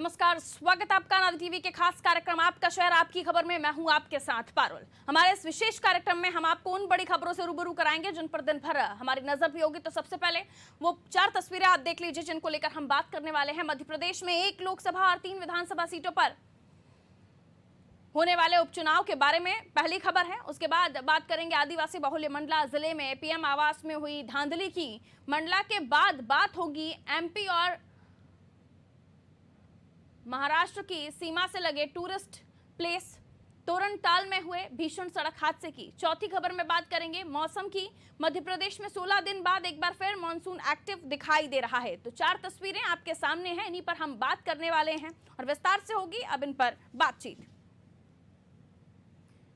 नमस्कार, स्वागत आपका अनादि टीवी के खास कार्यक्रम आपका शहर आपकी खबर में। मैं हूं आपके साथ पारुल। हमारे इस विशेष कार्यक्रम में हम आपको उन बड़ी खबरों से रूबरू कराएंगे जिन पर दिन भर हमारी नजर भी होगी। तो सबसे पहले वो 4 तस्वीरें आप देख लीजिए जिनको लेकर हम बात करने वाले हैं। मध्य प्रदेश में 1 लोकसभा और 3 विधानसभा सीटों पर होने वाले उपचुनाव के बारे में पहली खबर है। उसके बाद बात करेंगे आदिवासी बहुल्य मंडला जिले में पीएम आवास में हुई धांधली की। मंडला के बाद बात होगी एमपी और महाराष्ट्र की सीमा से लगे टूरिस्ट प्लेस तोरनताल में हुए भीषण सड़क हादसे की। चौथी खबर में बात करेंगे मौसम की। मध्य प्रदेश में 16 दिन बाद एक बार फिर मानसून एक्टिव दिखाई दे रहा है। तो 4 तस्वीरें आपके सामने हैं, इन्हीं पर हम बात करने वाले हैं और विस्तार से होगी अब इन पर बातचीत।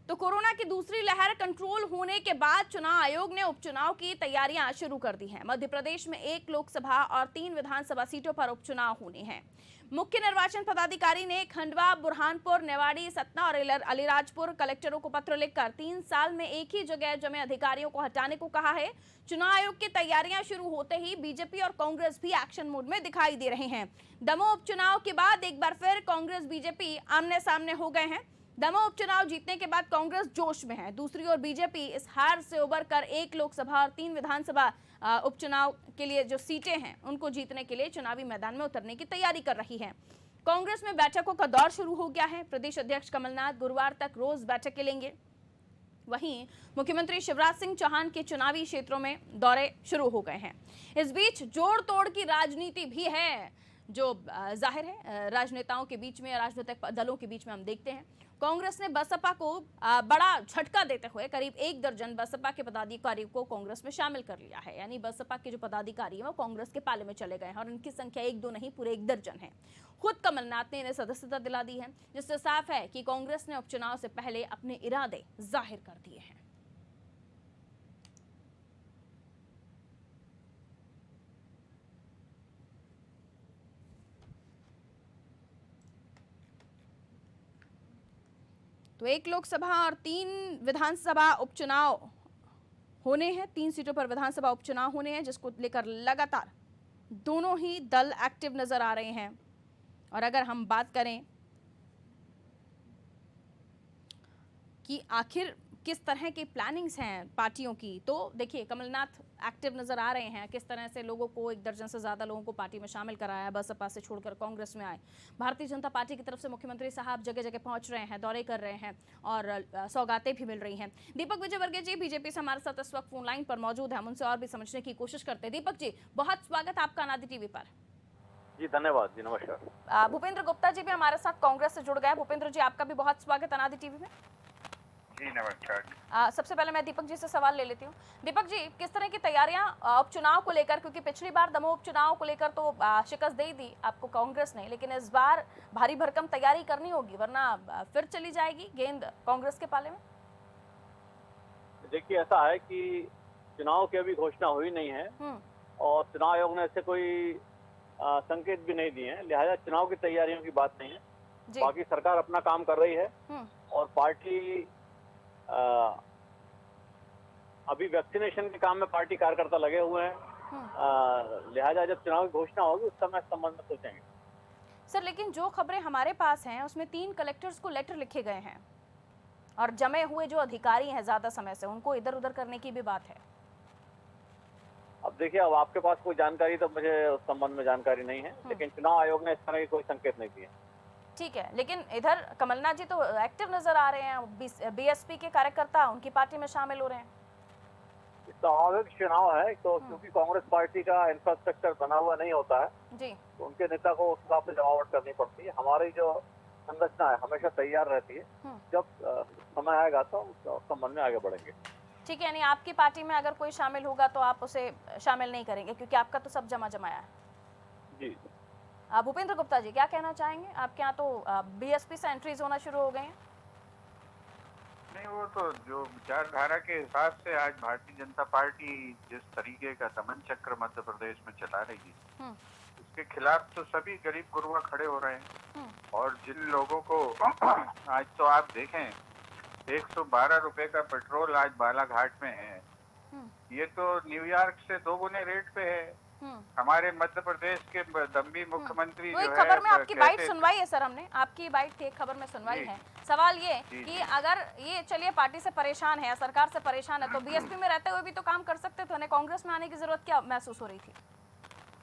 तो कोरोना की दूसरी लहर कंट्रोल होने के बाद चुनाव आयोग ने उपचुनाव की तैयारियां शुरू कर दी हैं। मध्य प्रदेश में 1 लोकसभा और 3 विधानसभा सीटों पर उपचुनाव होने हैं। मुख्य निर्वाचन पदाधिकारी ने खंडवा, बुरहानपुर, नेवाड़ी, सतना और अलीराजपुर कलेक्टरों को पत्र लिखकर 3 साल में एक ही जगह जमे अधिकारियों को हटाने को कहा है। चुनाव आयोग की तैयारियां शुरू होते ही बीजेपी और कांग्रेस भी एक्शन मोड में दिखाई दे रहे हैं। दमोह उपचुनाव के बाद एक बार फिर कांग्रेस बीजेपी आमने सामने हो गए हैं। दमोह उपचुनाव जीतने के बाद कांग्रेस जोश में है। दूसरी ओर बीजेपी इस हार से उबर कर 1 लोकसभा और 3 विधानसभा उपचुनाव के लिए जो सीटें हैं उनको जीतने के लिए चुनावी मैदान में उतरने की तैयारी कर रही है। कांग्रेस में बैठकों का दौर शुरू हो गया है। प्रदेश अध्यक्ष कमलनाथ गुरुवार तक रोज बैठकें लेंगे। वहीं मुख्यमंत्री शिवराज सिंह चौहान के चुनावी क्षेत्रों में दौरे शुरू हो गए हैं। इस बीच जोड़ तोड़ की राजनीति भी है जो जाहिर है राजनेताओं के बीच में, राजनीतिक दलों के बीच में हम देखते हैं। कांग्रेस ने बसपा को बड़ा झटका देते हुए करीब 1 दर्जन बसपा के पदाधिकारियों को कांग्रेस में शामिल कर लिया है। यानी बसपा के जो पदाधिकारी हैं वो कांग्रेस के पाले में चले गए हैं और इनकी संख्या 1-2 नहीं, पूरे 1 दर्जन है। खुद कमलनाथ ने इन्हें सदस्यता दिला दी है, जिससे साफ है कि कांग्रेस ने उपचुनाव से पहले अपने इरादे जाहिर कर दिए हैं। तो 1 लोकसभा और 3 विधानसभा उपचुनाव होने हैं। 3 सीटों पर विधानसभा उपचुनाव होने हैं, जिसको लेकर लगातार दोनों ही दल एक्टिव नजर आ रहे हैं। और अगर हम बात करें कि आखिर किस तरह की प्लानिंग्स हैं पार्टियों की, तो देखिए कमलनाथ एक्टिव नजर आ रहे हैं। किस तरह से लोगों को, 1 दर्जन से ज्यादा लोगों को पार्टी में शामिल कराया है। बसपा से छोड़कर कांग्रेस में आए। भारतीय जनता पार्टी की तरफ से मुख्यमंत्री साहब जगह जगह पहुंच रहे हैं, दौरे कर रहे हैं और सौगातें भी मिल रही हैं। दीपक विजयवर्गीय जी बीजेपी से हमारे साथ इस वक्त फोन लाइन पर मौजूद है। हम उनसे और भी समझने की कोशिश करते हैं। दीपक जी, बहुत स्वागत आपका अनादि टीवी पर। जी धन्यवाद जी, नमस्कार। भूपेंद्र गुप्ता जी भी हमारे साथ कांग्रेस से जुड़ गए। भूपेंद्र जी, आपका भी बहुत स्वागत अनादि टीवी में। जी नमस्कार। सबसे पहले मैं दीपक जी से सवाल ले लेती हूँ। दीपक जी, किस तरह की तैयारियां उपचुनाव को लेकर, क्योंकि पिछली बार दमोह उपचुनाव को लेकर तो शिकस्त दे ही दी आपको कांग्रेस ने, लेकिन इस बार भारी भरकम तैयारी करनी होगी वरना फिर चली जाएगी गेंद कांग्रेस के पाले में। देखिए, ऐसा है कि चुनाव की अभी घोषणा हुई नहीं है और चुनाव आयोग ने ऐसे कोई संकेत भी नहीं दिए हैं, लिहाजा चुनाव की तैयारियों की बात नहीं है। बाकी सरकार अपना काम कर रही है और पार्टी अभी वैक्सीनेशन के काम में पार्टी कार्यकर्ता लगे हुए हैं। लिहाजा जब चुनाव की घोषणा होगी उस समय इस संबंध में सोचेंगे। सर, लेकिन जो खबरें हमारे पास हैं उसमें 3 कलेक्टर्स को लेटर लिखे गए हैं और जमे हुए जो अधिकारी हैं ज्यादा समय से उनको इधर उधर करने की भी बात है। अब देखिए, अब आपके पास कोई जानकारी, तो मुझे उस संबंध में जानकारी नहीं है, लेकिन चुनाव आयोग ने इस तरह के कोई संकेत नहीं दिए। ठीक है, लेकिन इधर कमलनाथ जी तो एक्टिव नजर आ रहे हैं। बीएसपी के कार्यकर्ता उनकी पार्टी में शामिल हो रहे हैं। स्वाभाविक चुनाव है तो क्योंकि कांग्रेस पार्टी का इंफ्रास्ट्रक्चर बना हुआ नहीं होता है जी, तो उनके नेता को उस हिसाब से जमावट करनी पड़ती है। हमारी जो संरचना है हमेशा तैयार रहती है, जब समय आएगा तो उस संबंध में आगे बढ़ेंगे। ठीक है, यानी आपकी पार्टी में अगर कोई शामिल होगा तो आप उसे शामिल नहीं करेंगे क्योंकि आपका तो सब जमा जमाया है। जी। भूपेंद्र गुप्ता जी, क्या कहना चाहेंगे? आपके यहाँ तो बीएसपी से एंट्रीज होना शुरू हो गए हैं। नहीं, वो तो जो विचारधारा के हिसाब से आज भारतीय जनता पार्टी जिस तरीके का दमन चक्र मध्य प्रदेश में चला रही है उसके खिलाफ तो सभी गरीब गुरुआ खड़े हो रहे हैं। और जिन लोगों को आज तो आप देखें 112 रुपए का पेट्रोल आज बालाघाट में है, ये तो न्यूयॉर्क से 2 गुने रेट पे है। हमारे मध्य प्रदेश के दम्भी मुख्यमंत्री वही जो खबर है में आपकी बाइट कैसे सुनवाई है सर, हमने आपकी बाइट थी, खबर में सुनवाई है। सवाल ये कि अगर ये चलिए पार्टी से परेशान है या सरकार से परेशान है तो बीएसपी में रहते हुए भी तो काम कर सकते थे, उन्हें कांग्रेस में आने की जरूरत क्या महसूस हो रही थी?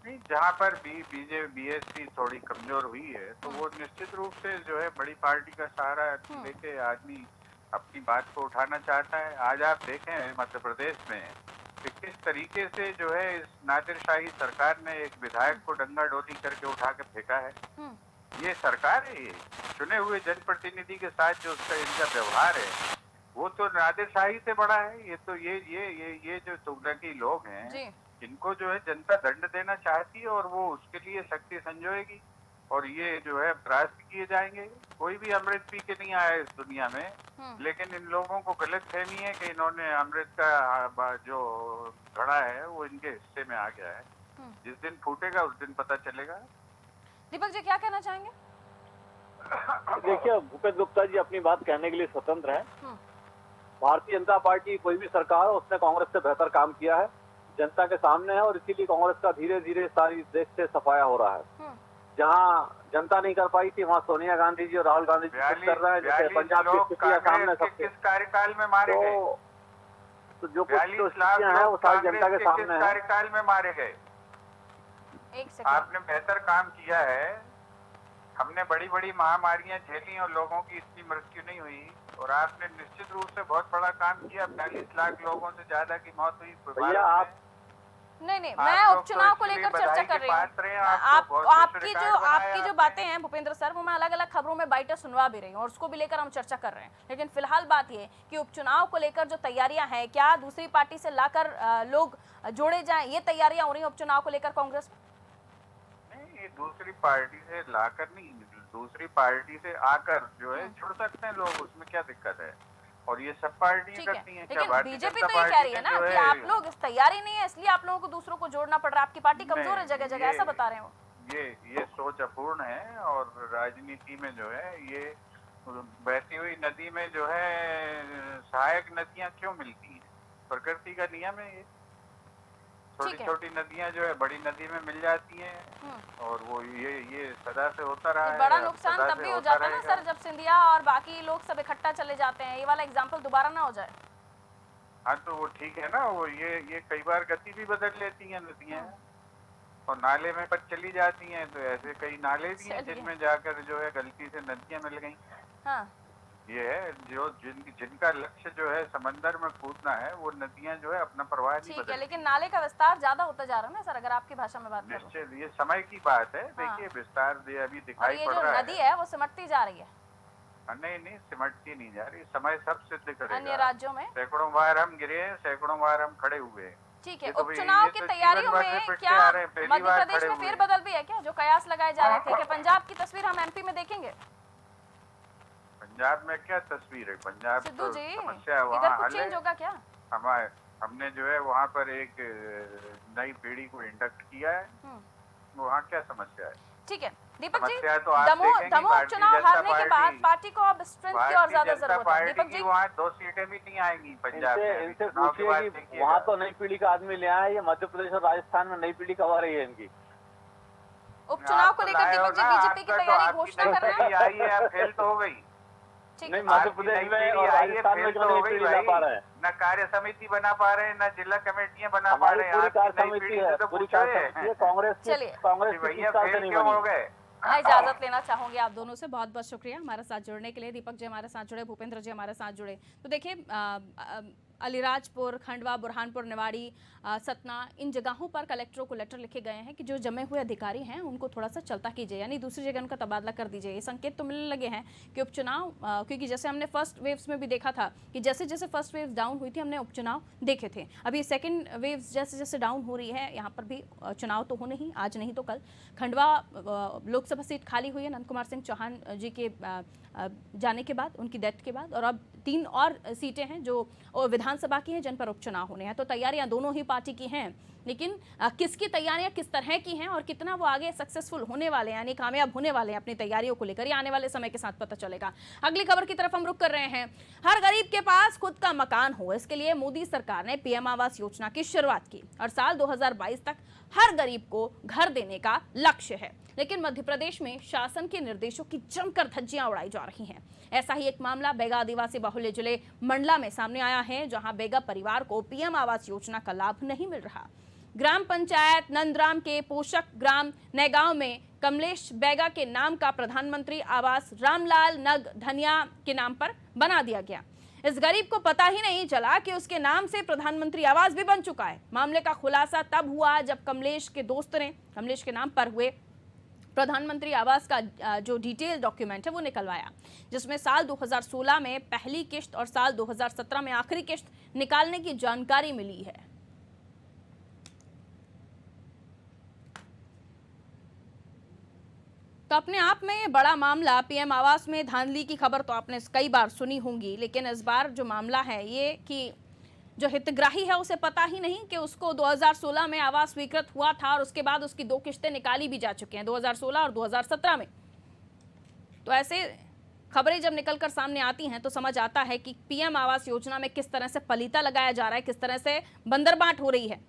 नहीं, जहाँ पर बीएसपी थोड़ी कमजोर हुई है तो वो निश्चित रूप से जो है बड़ी पार्टी का सहारा लेके आदमी अपनी बात को उठाना चाहता है। आज आप देखें मध्य प्रदेश में कि किस तरीके से जो है इस नादिरशाही सरकार ने एक विधायक को डंगा डोली करके उठा के फेंका है। ये सरकार है, ये चुने हुए जनप्रतिनिधि के साथ जो उसका इनका व्यवहार है वो तो नादिरशाही से बड़ा है। ये तो ये जो तुगलकी लोग हैं इनको जो है जनता दंड देना चाहती है और वो उसके लिए शक्ति संजोएगी और ये जो है त्रास्त किए जाएंगे। कोई भी अमृत पी के नहीं आया इस दुनिया में, लेकिन इन लोगों को गलत फहमी है कि इन्होंने अमृत का जो घड़ा है वो इनके हिस्से में आ गया है। जिस दिन फूटेगा उस दिन पता चलेगा। दीपक जी क्या कहना चाहेंगे? देखिए, भूपेंद्र गुप्ता जी अपनी बात कहने के लिए स्वतंत्र है। भारतीय जनता पार्टी कोई भी सरकार हो उसने कांग्रेस से बेहतर काम किया है, जनता के सामने है और इसीलिए कांग्रेस का धीरे धीरे सारी देश से सफाया हो रहा है। जहां जनता नहीं कर पाई थी वहां सोनिया गांधी जी और राहुल गांधी जी कुछ कर रहे हैं। जैसे पंजाब की स्थितियां सामने सबके किस कार्यकाल में मारे गए? तो जो कुछ स्थितियां हैं वो सारी जनता के सामने है। कार्यकाल में मारे गए। आपने बेहतर काम किया है। हमने बड़ी बड़ी महामारियां झेली और लोगों की इतनी मृत्यु नहीं हुई और आपने निश्चित रूप से बहुत बड़ा काम किया। 42 लाख लोगों से ज्यादा की मौत हुई। भैया आप नहीं, मैं उपचुनाव को लेकर चर्चा कर रही हूँ। आपकी जो बातें हैं भूपेंद्र सर वो मैं अलग अलग खबरों में बाइटें सुनवा भी रही हूँ और उसको भी लेकर हम चर्चा कर रहे हैं। लेकिन फिलहाल बात ये कि उपचुनाव को लेकर जो तैयारियां हैं, क्या दूसरी पार्टी से लाकर लोग जोड़े जाएं, ये तैयारियां हो रही हैं उपचुनाव को लेकर कांग्रेस में? नहीं, दूसरी पार्टी से लाकर नहीं, दूसरी पार्टी से आकर जो है जुड़ सकते हैं लोग, उसमें क्या दिक्कत है? और ये सब पार्टियां करती हैं। लेकिन बीजेपी तो ये कह रही है ना कि आप लोग इस तैयारी नहीं है इसलिए आप लोगों को दूसरों को जोड़ना पड़ रहा है, आपकी पार्टी कमजोर है जगह जगह, ऐसा बता रहे हो? ये सोच अपूर्ण है और राजनीति में जो है ये बहती हुई नदी में जो है सहायक नदियां क्यों मिलती हैं? प्रकृति का नियम है ये। छोटी छोटी नदियां जो है बड़ी नदी में मिल जाती हैं और वो ये सदा से होता रहा है। बड़ा नुकसान तब भी हो जाता है ना सर जब सिंधिया और बाकी लोग सब इकट्ठा चले जाते हैं। ये वाला एग्जाम्पल दोबारा ना हो जाए। हाँ तो वो ठीक है ना, वो ये कई बार गति भी बदल लेती हैं नदियां और नाले में पर चली जाती हैं। तो ऐसे कई नाले भी हैं जिनमें जाकर जो है गलती से नदियां मिल गई। हाँ। ये है जो जिनका लक्ष्य जो है समंदर में कूदना है वो नदियां जो है अपना प्रवाह नहीं बदलती। ठीक है, लेकिन नाले का विस्तार ज्यादा होता जा रहा है ना सर, अगर आपकी भाषा में बात करें। निश्चित ये समय की बात है। देखिए विस्तार अभी दिखाई पड़ रहा है। नदी है वो सिमटती जा रही है। नहीं सिमटती नहीं जा रही, समय सब सिद्ध करेगा। अन्य राज्यों में सैकड़ों बार हम गिरे हैं, सैकड़ों बार हम खड़े हुए। ठीक है, उपचुनाव की तैयारियों में क्या मध्य प्रदेश में फेरबदल भी है क्या? जो कयास लगाए जा रहे थे कि पंजाब की तस्वीर हम एमपी में देखेंगे? पंजाब में क्या तस्वीर है? पंजाब तो समस्या वहाँ हल है। होगा क्या? हमने जो है वहाँ पर एक नई पीढ़ी को इंडक्ट किया है। वहाँ क्या समस्या है? ठीक है दीपक जी, तो दमोह चुनाव हारने के बाद पार्टी को अब स्ट्रेंथ की और ज्यादा जरूरत है। दीपक जी वहाँ 2 सीटें भी नहीं आएंगी पंजाब में। इनसे पूछिए कि वहाँ तो नई पीढ़ी का आदमी ले आया है, ये मध्य प्रदेश और राजस्थान में नई पीढ़ी कब आ रही है इनकी? उपचुनाव को लेकर दीपक जी बीजेपी की तैयारी घोषणा कर रहे हैं। फेल तो हो गई। नहीं, मध्य प्रदेश में और राजस्थान में क्यों नई पीढ़ी ला पा रहे हैं? न कार्य समिति बना पा रहे हैं, न जिला कमेटियां बना पा रहे हैं। पूरी कार्य समिति है, पूरी कार्य समिति है कांग्रेस की क्यों हो गए? मैं इजाजत लेना चाहूंगी आप दोनों से। बहुत बहुत शुक्रिया हमारे साथ जुड़ने के लिए। दीपक जी हमारे साथ जुड़े, भूपेंद्र जी हमारे साथ जुड़े। तो देखिए अलीराजपुर, खंडवा, बुरहानपुर, निवाड़ी, सतना, इन जगहों पर कलेक्टरों को लेटर लिखे गए हैं कि जो जमे हुए अधिकारी हैं उनको थोड़ा सा चलता कीजिए, यानी दूसरी जगह उनका तबादला कर दीजिए। ये संकेत तो मिलने लगे हैं कि उपचुनाव, क्योंकि जैसे हमने फर्स्ट वेव्स में भी देखा था कि जैसे जैसे फर्स्ट वेव डाउन हुई थी हमने उपचुनाव देखे थे। अभी सेकेंड वेव जैसे जैसे डाउन हो रही है, यहाँ पर भी चुनाव तो होने ही, आज नहीं तो कल। खंडवा लोकसभा सीट खाली हुई है नंद कुमार सिंह चौहान जी के जाने के बाद, उनकी डेथ के बाद, और अब 3 और सीटें हैं जो विधान विधानसभा की हैं जिन पर उपचुनाव होने हैं। तो तैयारियां दोनों ही पार्टी की हैं, लेकिन किसकी तैयारियां किस तरह की हैं और कितना वो आगे सक्सेसफुल होने वाले हैं, यानी कामयाब होने वाले हैं अपनी तैयारियों को लेकर, ये आने वाले समय के साथ पता चलेगा। अगली खबर की तरफ हम रुख कर रहे हैं। हर गरीब के पास खुद का मकान हो, इसके लिए मोदी सरकार ने पीएम आवास योजना की शुरुआत की और साल 2022 तक हर गरीब को घर देने का लक्ष्य है। लेकिन मध्य प्रदेश में शासन के निर्देशों की जमकर धज्जियां उड़ाई जा रही हैं। ऐसा ही एक मामला बैगा आदिवासी बाहुल्य जिले मंडला में सामने आया है, जहां बैगा परिवार को पीएम आवास योजना का लाभ नहीं मिल रहा। ग्राम पंचायत नंदराम के पोषक ग्राम नैगांव में कमलेश बैगा के नाम का प्रधानमंत्री आवास रामलाल नग धनिया के नाम पर बना दिया गया। इस गरीब को पता ही नहीं चला कि उसके नाम से प्रधानमंत्री आवास भी बन चुका है। मामले का खुलासा तब हुआ जब कमलेश के दोस्त ने कमलेश के नाम पर हुए प्रधानमंत्री आवास का जो डिटेल डॉक्यूमेंट है वो निकलवाया, जिसमें साल 2016 में पहली किश्त और साल 2017 में आखिरी किश्त निकालने की जानकारी मिली है। तो अपने आप में बड़ा मामला पीएम आवास में धांधली की खबर तो आपने कई बार सुनी होंगी, लेकिन इस बार जो मामला है ये कि जो हितग्राही है उसे पता ही नहीं कि उसको 2016 में आवास स्वीकृत हुआ था और उसके बाद उसकी 2 किश्तें निकाली भी जा चुकी हैं, 2016 और 2017 में। तो ऐसे खबरें जब निकलकर सामने आती हैं तो समझ आता है कि पीएम आवास योजना में किस तरह से पलीता लगाया जा रहा है, किस तरह से बंदरबाट हो रही है।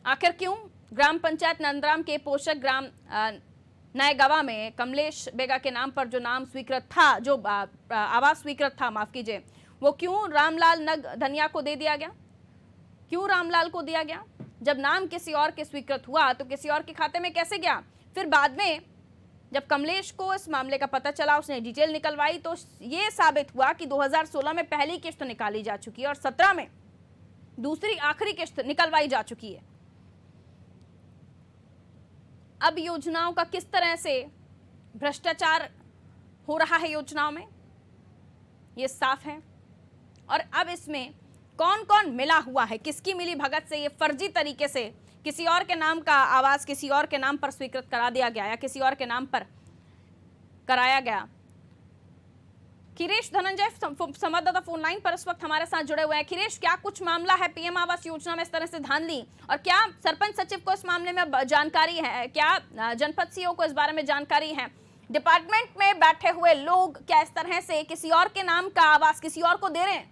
आखिर क्यों ग्राम पंचायत नंदराम के पोषक ग्राम नैगांव में कमलेश बैगा के नाम पर जो नाम स्वीकृत था, जो आवास स्वीकृत था, माफ कीजिए, वो क्यों रामलाल नग धनिया को दे दिया गया? क्यों रामलाल को दिया गया? जब नाम किसी और के स्वीकृत हुआ तो किसी और के खाते में कैसे गया? फिर बाद में जब कमलेश को इस मामले का पता चला, उसने डिटेल निकलवाई तो ये साबित हुआ कि 2016 में पहली किश्त निकाली जा चुकी है और 17 में दूसरी आखिरी किश्त निकलवाई जा चुकी है। अब योजनाओं का किस तरह से भ्रष्टाचार हो रहा है योजनाओं में, ये साफ है। और अब इसमें कौन कौन मिला हुआ है, किसकी मिली भगत से ये फर्जी तरीके से किसी और के नाम का आवास किसी और के नाम पर स्वीकृत करा दिया गया या किसी और के नाम पर कराया गया। खिरेश धनंजय संवाददाता फोन लाइन पर इस वक्त हमारे साथ जुड़े हुए हैं। खिरेश, क्या कुछ मामला है पीएम आवास योजना में इस तरह से धांधली, और क्या सरपंच सचिव को इस मामले में जानकारी है? क्या जनपद सीओ को इस बारे में जानकारी है? डिपार्टमेंट में बैठे हुए लोग क्या इस तरह से किसी और के नाम का आवास किसी और को दे रहे हैं?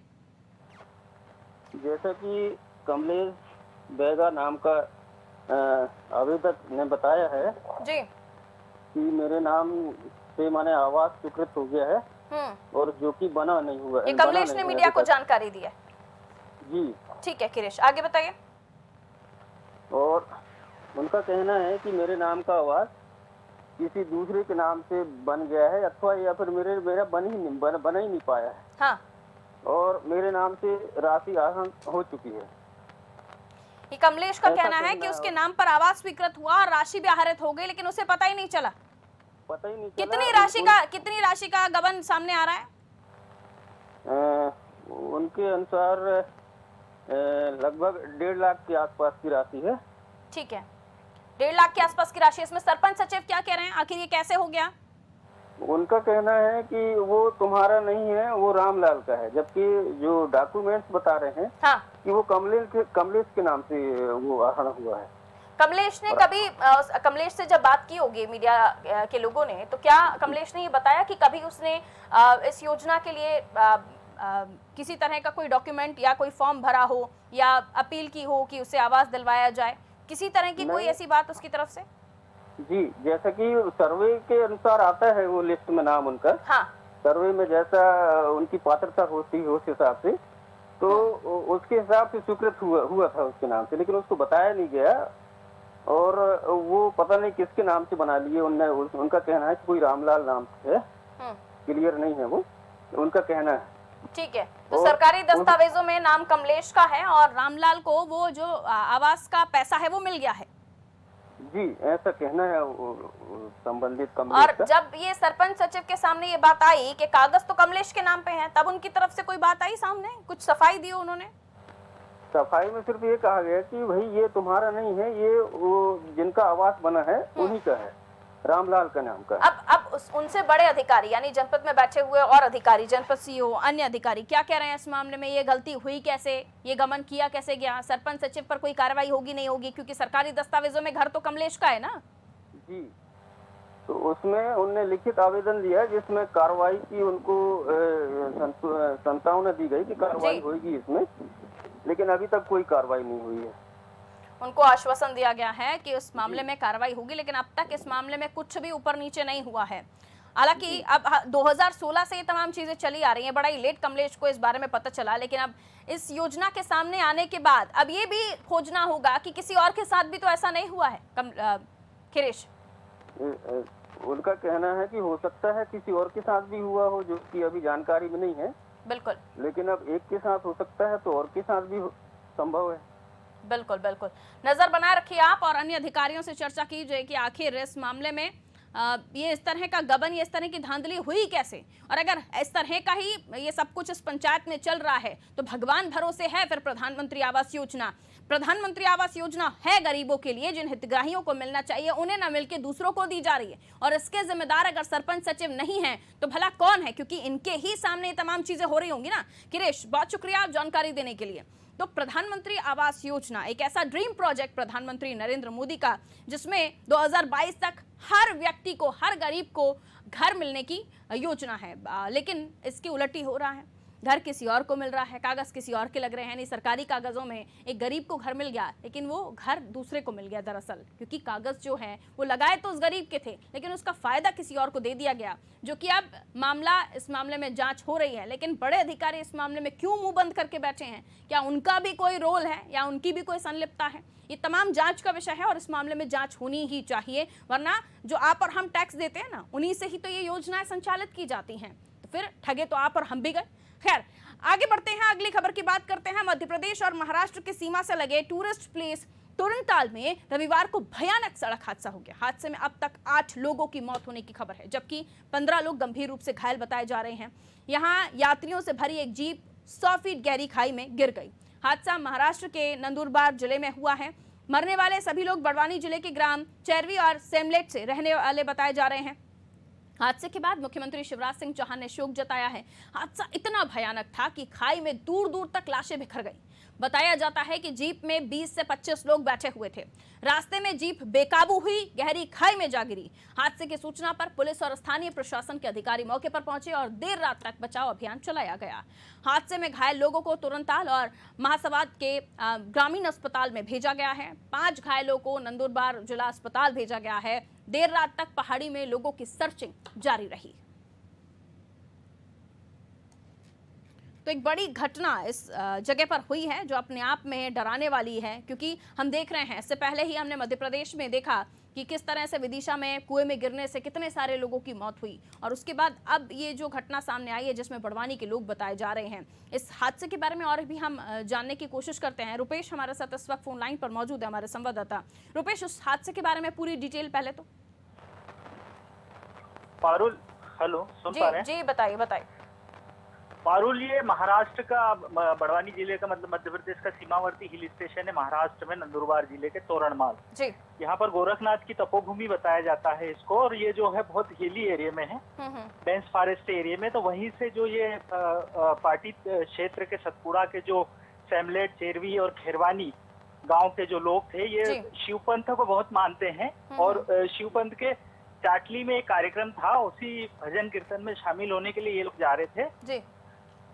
जैसा कि कमलेश बैगा नाम का आवेदक ने बताया है जी कि मेरे नाम से माने आवास स्वीकृत हो गया है और जो कि बना नहीं हुआ है। ये कमलेश ने मीडिया को जानकारी दी है। जी ठीक है खिरेश, आगे बताइए। और उनका कहना है कि मेरे नाम का आवास किसी दूसरे के नाम से बन गया है अथवा या फिर मेरा बना ही नहीं पाया है। हाँ। और मेरे नाम से राशि आहरण हो चुकी है। ये कमलेश का कहना है कि उसके नाम पर आवास स्वीकृत हुआ और राशि भी आहरित हो गई, लेकिन उसे पता ही नहीं चला। कितनी राशि का गबन सामने आ रहा है? उनके अनुसार लगभग 1.5 लाख के आसपास की राशि है। ठीक है, 1.5 लाख के आसपास की राशि। इसमें सरपंच सचिव क्या कह रहे हैं, आखिर ये कैसे हो गया? उनका कहना है कि वो तुम्हारा नहीं है, वो रामलाल का है, जबकि जो डॉक्यूमेंट्स बता रहे हैं हाँ। कि वो कमलेश के नाम से वो आहरण हुआ है। कमलेश ने कभी कमलेश से जब बात की होगी मीडिया के लोगों ने, तो क्या कमलेश ने ये बताया कि कभी उसने इस योजना के लिए किसी तरह का कोई डॉक्यूमेंट या कोई फॉर्म भरा हो या अपील की हो कि उसे आवास दिलवाया जाए? किसी तरह की कोई ऐसी बात उसकी तरफ से? जी, जैसा कि सर्वे के अनुसार आता है वो लिस्ट में नाम उनका। हाँ। सर्वे में जैसा उनकी पात्रता होती है उस हिसाब से, तो उसके हिसाब से स्वीकृत हुआ था उसके नाम से, लेकिन उसको बताया नहीं गया और वो पता नहीं किसके नाम से बना लिए उनने। उनका कहना है कि कोई रामलाल नाम है, क्लियर नहीं है वो, उनका कहना है। ठीक है, तो सरकारी दस्तावेजों में नाम कमलेश का है और रामलाल को वो जो आवास का पैसा है वो मिल गया है। जी, ऐसा कहना है संबंधित कमलेश और जब ये सरपंच सचिव के सामने ये बात आई कि कागज तो कमलेश के नाम पे हैं, तब उनकी तरफ से कोई बात आई सामने, कुछ सफाई दी उन्होंने? सफाई में सिर्फ ये कहा गया कि भाई ये तुम्हारा नहीं है, ये वो जिनका आवास बना है उन्हीं का है। रामलाल का नाम का। अब उनसे बड़े अधिकारी यानी जनपद में बैठे हुए और अधिकारी, जनपद सीईओ, अन्य अधिकारी क्या कह रहे हैं इस मामले में? ये गलती हुई कैसे, ये गमन किया कैसे गया? सरपंच सचिव पर कोई कार्रवाई होगी नहीं होगी? क्योंकि सरकारी दस्तावेजों में घर तो कमलेश का है ना जी। तो उसमें उनने लिखित आवेदन दिया जिसमें कार्रवाई की उनको संतावना दी गई कि कार्रवाई होगी इसमें, लेकिन अभी तक कोई कार्रवाई नहीं हुई है। उनको आश्वासन दिया गया है कि उस मामले में कार्रवाई होगी, लेकिन अब तक इस मामले में कुछ भी ऊपर नीचे नहीं हुआ है। हालांकि अब 2016 से ये तमाम चीजें चली आ रही हैं, बड़ा ही लेट कमलेश को इस बारे में पता चला, लेकिन अब इस योजना के सामने आने के बाद अब ये भी खोजना होगा कि किसी और के साथ भी तो ऐसा नहीं हुआ है। खिरेश, उनका कहना है कि हो सकता है किसी और के साथ भी हुआ हो, जो कि अभी जानकारी में नहीं है। बिल्कुल, लेकिन अब एक के साथ हो सकता है तो और के साथ भी संभव है। बिल्कुल बिल्कुल, नजर बनाए रखिए आप और अन्य अधिकारियों से चर्चा कीजिए कि आखिर इस मामले में ये इस तरह का गबन, ये इस तरह की धांधली हुई कैसे, और अगर इस तरह का ही ये सब कुछ इस पंचायत में चल रहा है तो भगवान भरोसे है फिर प्रधानमंत्री आवास योजना। प्रधानमंत्री आवास योजना है गरीबों के लिए, जिन हितग्राहियों को मिलना चाहिए उन्हें ना मिलकर दूसरों को दी जा रही है, और इसके जिम्मेदार अगर सरपंच सचिव नहीं है तो भला कौन है? क्योंकि इनके ही सामने ये तमाम चीजें हो रही होंगी ना। किरेश, बहुत शुक्रिया जानकारी देने के लिए। तो प्रधानमंत्री आवास योजना एक ऐसा ड्रीम प्रोजेक्ट प्रधानमंत्री नरेंद्र मोदी का, जिसमें 2022 तक हर व्यक्ति को, हर गरीब को घर मिलने की योजना है, लेकिन इसकी उलट ही हो रहा है। घर किसी और को मिल रहा है, कागज किसी और के लग रहे हैं। नहीं, सरकारी कागजों में एक गरीब को घर मिल गया, लेकिन वो घर दूसरे को मिल गया दरअसल, क्योंकि कागज जो है वो लगाए तो उस गरीब के थे, लेकिन उसका फायदा किसी और को दे दिया गया। जो कि अब इस मामले में जांच हो रही है, लेकिन बड़े अधिकारी इस मामले में क्यों मुंह बंद करके बैठे हैं? क्या उनका भी कोई रोल है या उनकी भी कोई संलिप्तता है? ये तमाम जांच का विषय है और इस मामले में जांच होनी ही चाहिए, वरना जो आप और हम टैक्स देते हैं ना, उन्हीं से ही तो ये योजनाएं संचालित की जाती हैं। तो फिर ठगे तो आप और हम भी गए। खैर, आगे बढ़ते हैं, अगली खबर की बात करते हैं। मध्य प्रदेश और महाराष्ट्र की सीमा से लगे टूरिस्ट प्लेस तोरनताल में रविवार को भयानक सड़क हादसा हो गया। हादसे में अब तक 8 लोगों की मौत होने की खबर है, जबकि 15 लोग गंभीर रूप से घायल बताए जा रहे हैं। यहां यात्रियों से भरी एक जीप 100 फीट गहरी खाई में गिर गई। हादसा महाराष्ट्र के नंदुरबार जिले में हुआ है। मरने वाले सभी लोग बड़वानी जिले के ग्राम चेरवी और सेमलेट से रहने वाले बताए जा रहे हैं। हादसे के बाद मुख्यमंत्री शिवराज सिंह चौहान ने शोक जताया है। हादसा इतना भयानक था कि खाई में दूर दूर तक लाशें बिखर गई। बताया जाता है कि जीप में 20 से 25 लोग बैठे हुए थे। रास्ते में जीप बेकाबू हुई, गहरी खाई में जा गिरी। हादसे की सूचना पर पुलिस और स्थानीय प्रशासन के अधिकारी मौके पर पहुंचे और देर रात तक बचाव अभियान चलाया गया। हादसे में घायल लोगों को तुरंताल और महासवाद के ग्रामीण अस्पताल में भेजा गया है। 5 घायलों को नंदुरबार जिला अस्पताल भेजा गया है। देर रात तक पहाड़ी में लोगों की सर्चिंग जारी रही। तो एक बड़ी घटना इस जगह पर हुई है जो अपने आप में डराने वाली है, क्योंकि हम देख रहे हैं, इससे पहले ही हमने मध्य प्रदेश में देखा कि किस तरह से विदिशा में कुएं में गिरने से कितने सारे लोगों की मौत हुई, और उसके बाद अब ये जो घटना सामने आई है जिसमें बड़वानी के लोग बताए जा रहे हैं। इस हादसे के बारे में और भी हम जानने की कोशिश करते हैं। रुपेश हमारे साथ इस वक्त फोन लाइन पर मौजूद है, हमारे संवाददाता। रुपेश, उस हादसे के बारे में पूरी डिटेल पहले तो। पारुल, हेलो, सुन पा रहे हैं? जी बताइए बताइए। पारुल, ये महाराष्ट्र का बड़वानी जिले का, मतलब मध्य प्रदेश का सीमावर्ती हिल स्टेशन है महाराष्ट्र में, नंदुरबार जिले के तोरणमाल जी। यहाँ पर गोरखनाथ की तपोभूमि बताया जाता है इसको, और ये जो है बहुत हिली एरिया में है, डेंस फॉरेस्ट एरिया में। तो वहीं से जो ये पार्टी क्षेत्र के सतपुड़ा के जो सेमलेट, चेरवी और खेरवानी गाँव के जो लोग थे, ये शिवपंथ को बहुत मानते हैं, और शिवपंथ के चाटली में एक कार्यक्रम था, उसी भजन कीर्तन में शामिल होने के लिए ये लोग जा रहे थे जी।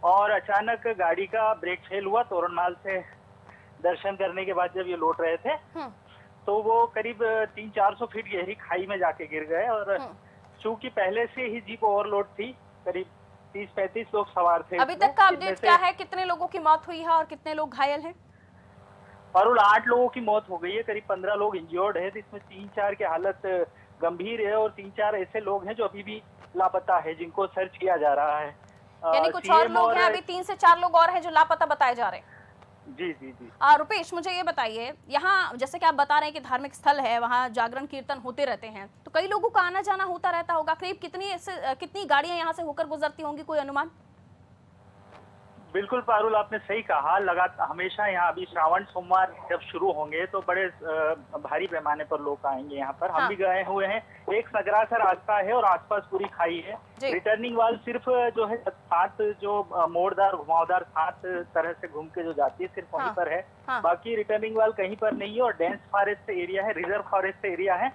और अचानक गाड़ी का ब्रेक फेल हुआ। तोरणमाल से दर्शन करने के बाद जब ये लौट रहे थे तो वो करीब 300-400 फीट गहरी खाई में जाके गिर गए, और चूंकि पहले से ही जीप ओवरलोड थी, करीब 30-35 लोग सवार थे। अभी तक का अपडेट क्या है, कितने लोगों की मौत हुई है और कितने लोग घायल हैं? और 8 लोगों की मौत हो गई है, करीब 15 लोग इंजर्ड है, जिसमें 3-4 की हालत गंभीर है, और 3-4 ऐसे लोग हैं जो अभी भी लापता है, जिनको सर्च किया जा रहा है। यानी कुछ और लोग हैं, अभी 3 से 4 लोग और हैं जो लापता बताए जा रहे हैं। जी जी जी। रुपेश, मुझे ये बताइए, यहाँ जैसे कि आप बता रहे हैं कि धार्मिक स्थल है, वहाँ जागरण कीर्तन होते रहते हैं, तो कई लोगों का आना जाना होता रहता होगा। करीब कितनी गाड़ियां यहाँ से होकर गुजरती होंगी, कोई अनुमान? बिल्कुल पारुल, आपने सही कहा। लगातार हमेशा यहाँ अभी श्रावण सोमवार जब शुरू होंगे तो बड़े भारी पैमाने पर लोग आएंगे यहाँ पर। हम भी गए हुए हैं। एक सगरा सा रास्ता है और आसपास पूरी खाई है। रिटर्निंग वाल सिर्फ जो है 7 जो मोड़दार घुमावदार 7 तरह से घूम के जो जाती है सिर्फ वहीं पर है। बाकी रिटर्निंग वाल कहीं पर नहीं है और डेंस फॉरेस्ट एरिया है, रिजर्व फॉरेस्ट एरिया है,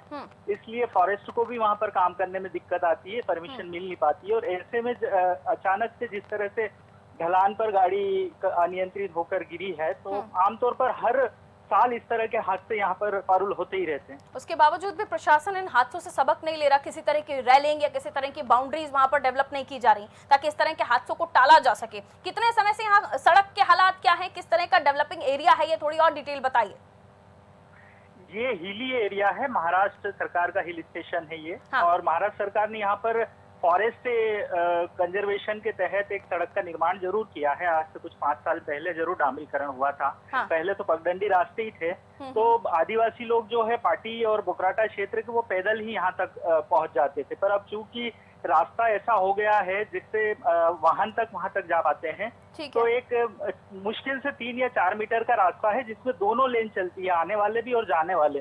इसलिए फॉरेस्ट को भी वहाँ पर काम करने में दिक्कत आती है, परमिशन मिल नहीं पाती है। और ऐसे में अचानक से जिस तरह से ढलान पर गाड़ी अनियंत्रित होकर गिरी है, तो आमतौर पर हर साल इस तरह के हादसे यहाँ पर पारुल होते ही रहते हैं। उसके बावजूद भी प्रशासन इन हादसों से सबक नहीं ले रहा, किसी तरह की रेलिंग या किसी तरह की बाउंड्रीज वहाँ पर डेवलप नहीं की जा रही ताकि इस तरह के हादसों को टाला जा सके। कितने समय से यहाँ सड़क के हालात क्या है, किस तरह का डेवलपिंग एरिया है, ये थोड़ी और डिटेल बताइए। ये हिली एरिया है, महाराष्ट्र सरकार का हिल स्टेशन है ये। और महाराष्ट्र सरकार ने यहाँ पर फॉरेस्ट कंजर्वेशन के तहत एक सड़क का निर्माण जरूर किया है। आज से कुछ 5 साल पहले जरूर डामरीकरण हुआ था। पहले तो पगडंडी रास्ते ही थे, तो आदिवासी लोग जो है पाटी और बुकराटा क्षेत्र के वो पैदल ही यहाँ तक पहुंच जाते थे। पर अब चूंकि रास्ता ऐसा हो गया है जिससे वाहन तक वहां तक जा पाते हैं, तो एक मुश्किल से 3 या 4 मीटर का रास्ता है जिसमें दोनों लेन चलती है, आने वाले भी और जाने वाले।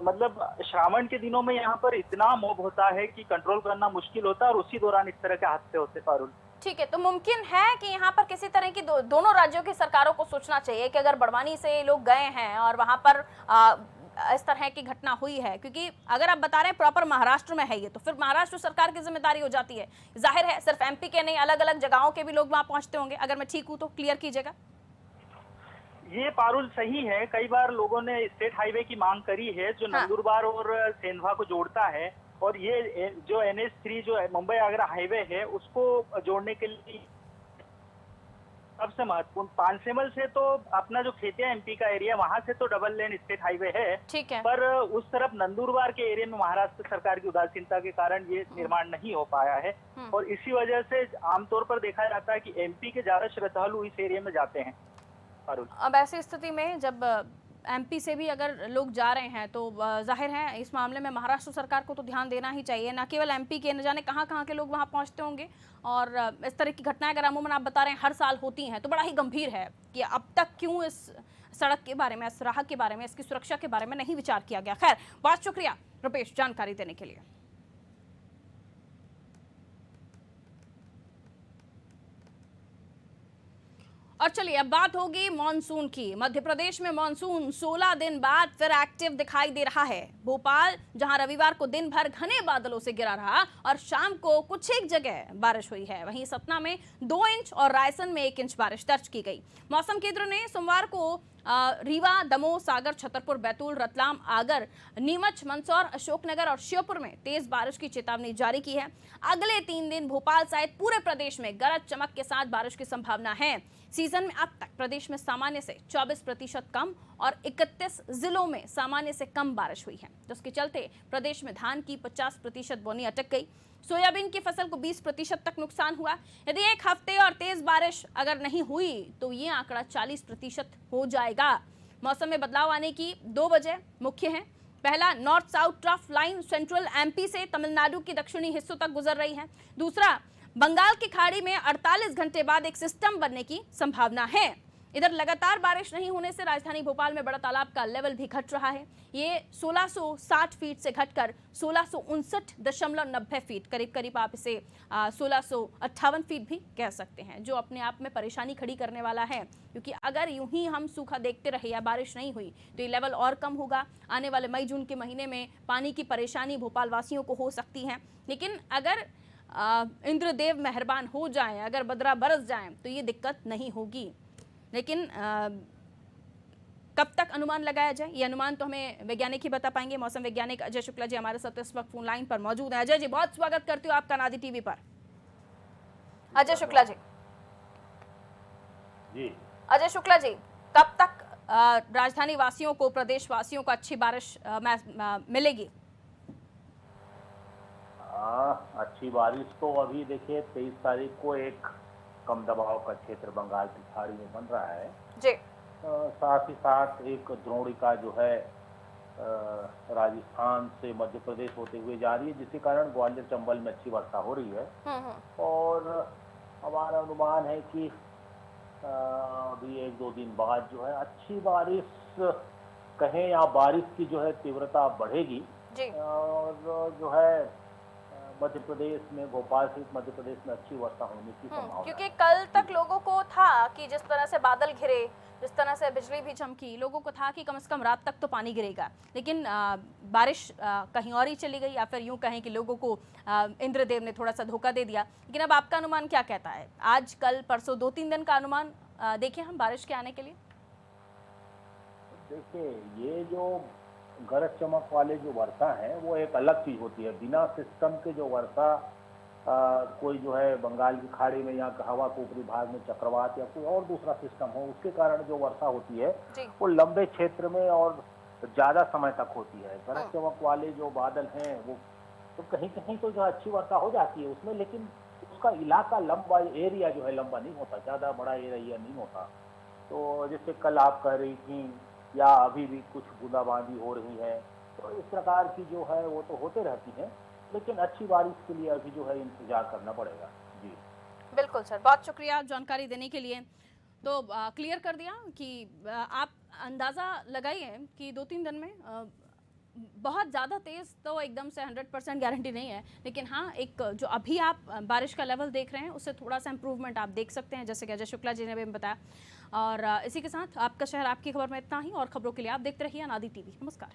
मतलब श्रावण के दिनों में यहाँ पर इतना मोब होता है कि कंट्रोल करना मुश्किल होता है और उसी दौरान इस तरह के हादसे होते पारुल। ठीक है, तो मुमकिन है कि यहाँ पर किसी तरह की दोनों राज्यों की सरकारों को सोचना चाहिए कि अगर बड़वानी से लोग गए हैं और वहां पर इस तरह की घटना हुई है, क्योंकि अगर आप बता रहे हैं प्रॉपर महाराष्ट्र में है ये, तो फिर महाराष्ट्र सरकार की जिम्मेदारी हो जाती है। जाहिर है सिर्फ एमपी के नहीं, अलग अलग जगहों के भी लोग वहां पहुंचते होंगे। अगर मैं ठीक हूं तो क्लियर कीजिएगा। ये पारुल सही है। कई बार लोगों ने स्टेट हाईवे की मांग करी है जो नंदुरबार और सेंधवा को जोड़ता है, और ये जो NH3 जो मुंबई आगरा हाईवे है उसको जोड़ने के लिए सबसे महत्वपूर्ण पानसेमल से तो अपना जो खेतिया एमपी का एरिया, वहां से तो डबल लेन स्टेट हाईवे है। ठीक है, पर उस तरफ नंदुरबार के एरिया में महाराष्ट्र सरकार की उदासीनता के कारण ये निर्माण नहीं हो पाया है, और इसी वजह से आमतौर पर देखा जाता है कि एमपी के ज्यादा श्रद्धालु इस एरिया में जाते हैं। अब ऐसी स्थिति में जब एमपी से भी अगर लोग जा रहे हैं तो जाहिर है इस मामले में महाराष्ट्र सरकार को तो ध्यान देना ही चाहिए। न केवल एमपी के, न जाने कहाँ के लोग वहाँ पहुँचते होंगे। और इस तरह की घटनाएं अगर अमूमन आप बता रहे हैं हर साल होती हैं, तो बड़ा ही गंभीर है कि अब तक क्यों इस सड़क के बारे में, इस राह के बारे में, इसकी सुरक्षा के बारे में नहीं विचार किया गया। खैर, बहुत शुक्रिया रुपेश जानकारी देने के लिए। और चलिए अब बात होगी मॉनसून की। मध्य प्रदेश में मॉनसून 16 दिन बाद फिर एक्टिव दिखाई दे रहा है। भोपाल जहां रविवार को दिन भर घने बादलों से घिरा रहा और शाम को कुछ एक जगह बारिश हुई है, वहीं सतना में 2 इंच और रायसन में 1 इंच बारिश दर्ज की गई। मौसम केंद्र ने सोमवार को रीवा, दमोह, सागर, छतरपुर, बैतूल, रतलाम, आगर, नीमच, मंदसौर, अशोकनगर और श्योपुर में तेज बारिश की चेतावनी जारी की है। अगले 3 दिन भोपाल सहित पूरे प्रदेश में गरज चमक के साथ बारिश की संभावना है। सीजन में अब तक प्रदेश में सामान्य से 24% कम और 31 जिलों में सामान्य से कम बारिश हुई है, जिसके चलते प्रदेश में धान की 50% बोनी अटक गई। सोयाबीन की फसल को 20% तक नुकसान हुआ। यदि एक हफ्ते और तेज बारिश अगर नहीं हुई तो ये आंकड़ा 40% हो जाएगा। मौसम में बदलाव आने की 2 वजह मुख्य हैं। पहला, north south trough line central MP से तमिलनाडु के दक्षिणी हिस्सों तक गुजर रही है। दूसरा, बंगाल की खाड़ी में 48 घंटे बाद एक सिस्टम बनने की संभावना है। इधर लगातार बारिश नहीं होने से राजधानी भोपाल में बड़ा तालाब का लेवल भी घट रहा है। ये 1660 फीट से घटकर 1659.90 फीट, करीब करीब आप इसे 1658 फीट भी कह सकते हैं, जो अपने आप में परेशानी खड़ी करने वाला है। क्योंकि अगर यूं ही हम सूखा देखते रहे या बारिश नहीं हुई तो ये लेवल और कम होगा। आने वाले मई जून के महीने में पानी की परेशानी भोपाल वासियों को हो सकती है। लेकिन अगर इंद्रदेव मेहरबान हो जाएं, अगर बदरा बरस जाएं तो ये दिक्कत नहीं होगी। लेकिन कब तक अनुमान लगाया जाए, ये अनुमान तो हमें वैज्ञानिक ही बता पाएंगे। मौसम वैज्ञानिक अजय शुक्ला जी हमारे साथ इस वक्त फोन लाइन पर मौजूद हैं। अजय जी, बहुत स्वागत करती हूँ आपका नादी टीवी पर। अजय शुक्ला जी अजय शुक्ला जी, कब तक राजधानी वासियों को, प्रदेश वासियों को अच्छी बारिश मिलेगी? अच्छी बारिश तो अभी देखिए 23 तारीख को एक कम दबाव का क्षेत्र बंगाल की खाड़ी में बन रहा है जी। साथ ही साथ एक द्रोणिका जो है राजस्थान से मध्य प्रदेश होते हुए जा रही है, जिसके कारण ग्वालियर चंबल में अच्छी वर्षा हो रही है। और हमारा अनुमान है कि अभी 1-2 दिन बाद जो है अच्छी बारिश कहें या बारिश की जो है तीव्रता बढ़ेगी और जो है मध्य प्रदेश में, भोपाल सहित मध्य प्रदेश में अच्छी वर्षा होने की संभावना। क्योंकि कल तक लोगों को था कि जिस तरह से बादल घिरे, जिस तरह से बिजली भी चमकी, लोगों को था कि कम से कम रात तक तो पानी गिरेगा, लेकिन बारिश कहीं और ही चली गई, या फिर यूं कहें कि लोगों को इंद्रदेव ने थोड़ा सा धोखा दे दिया। लेकिन अब आपका अनुमान क्या कहता है? आज, कल, परसों 2-3 दिन का अनुमान देखिए हम बारिश के आने के लिए। देखिए, ये जो गरज चमक वाले जो वर्षा है वो एक अलग चीज होती है। बिना सिस्टम के जो वर्षा कोई जो है बंगाल की खाड़ी में या हवा के ऊपरी भाग में चक्रवात या कोई और दूसरा सिस्टम हो, उसके कारण जो वर्षा होती है वो लंबे क्षेत्र में और ज्यादा समय तक होती है। गरज चमक वाले जो बादल हैं वो तो कहीं कहीं तो जो अच्छी वर्षा हो जाती है उसमें, लेकिन उसका इलाका लंबा, एरिया जो है लंबा नहीं होता, ज्यादा बड़ा एरिया नहीं होता। तो जैसे कल आप कह रही थी या अभी भी कुछ बूंदाबांदी हो रही है, तो इस प्रकार की जो है वो तो होते रहती है, लेकिन अच्छी बारिश के लिए अभी जो है इंतजार करना पड़ेगा। जी बिल्कुल सर, बहुत शुक्रिया जानकारी देने के लिए। तो क्लियर कर दिया कि आप अंदाज़ा लगाइए कि 2-3 दिन में बहुत ज़्यादा तेज़ तो एकदम से 100% गारंटी नहीं है, लेकिन हाँ, एक जो अभी आप बारिश का लेवल देख रहे हैं उससे थोड़ा सा इम्प्रूवमेंट आप देख सकते हैं, जैसे कि अजय शुक्ला जी ने भी बताया। और इसी के साथ आपका शहर आपकी खबर में इतना ही, और खबरों के लिए आप देखते रहिए अनादि टीवी। नमस्कार।